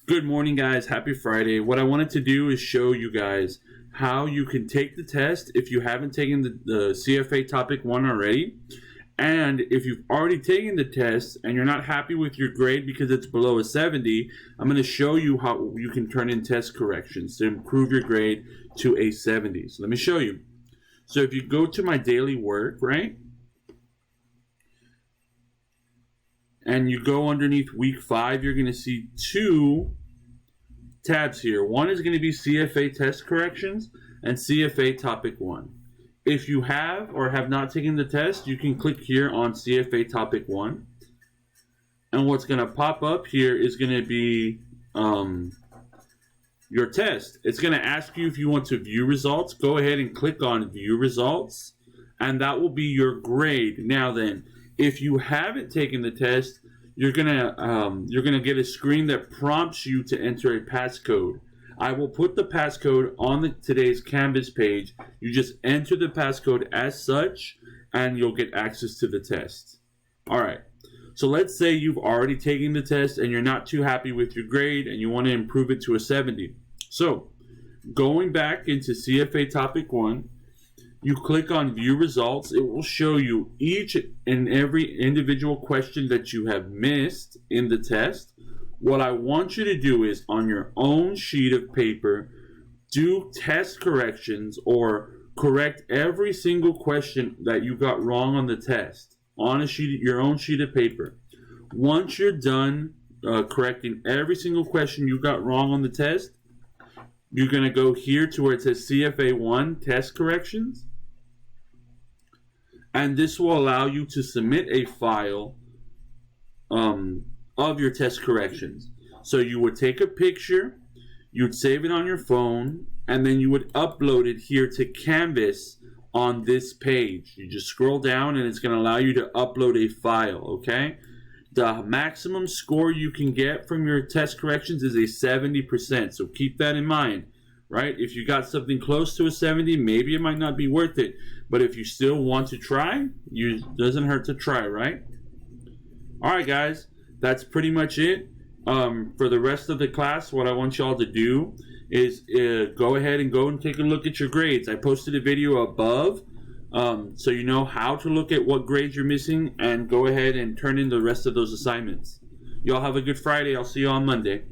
Good morning, guys. Happy Friday. What I wanted to do is show you guys how you can take the test if you haven't taken the CFA Topic 1 already. And if you've already taken the test and you're not happy with your grade because it's below a 70, I'm going to show you how you can turn in test corrections to improve your grade to a 70. So let me show you. So if you go to my daily work, right? And you go underneath week 5, you're going to see 2 tabs here. One is going to be CFA test corrections and CFA Topic 1. If you have or have not taken the test, you can click here on CFA Topic 1. And what's going to pop up here is going to be your test. It's going to ask you if you want to view results. Go ahead and click on View Results, and that will be your grade. Now then, if you haven't taken the test, you're gonna get a screen that prompts you to enter a passcode. I will put the passcode on today's Canvas page. You just enter the passcode as such, and you'll get access to the test. All right. So let's say you've already taken the test and you're not too happy with your grade and you want to improve it to a 70. So going back into CFA Topic 1, you click on View Results. It will show you each and every individual question that you have missed in the test. What I want you to do is, on your own sheet of paper, do test corrections or correct every single question that you got wrong on the test on your own sheet of paper. Once you're done correcting every single question you got wrong on the test, you're going to go here to where it says CFA 1 Test Corrections. And this will allow you to submit a file of your test corrections. So you would take a picture, you'd save it on your phone, and then you would upload it here to Canvas on this page. You just scroll down and it's going to allow you to upload a file, okay? The maximum score you can get from your test corrections is a 70%, so keep that in mind. Right? If you got something close to a 70, maybe it might not be worth it. But if you still want to try, it doesn't hurt to try, right? Alright, guys. That's pretty much it. For the rest of the class, what I want y'all to do is go ahead and take a look at your grades. I posted a video above so you know how to look at what grades you're missing and go ahead and turn in the rest of those assignments. Y'all have a good Friday. I'll see you on Monday.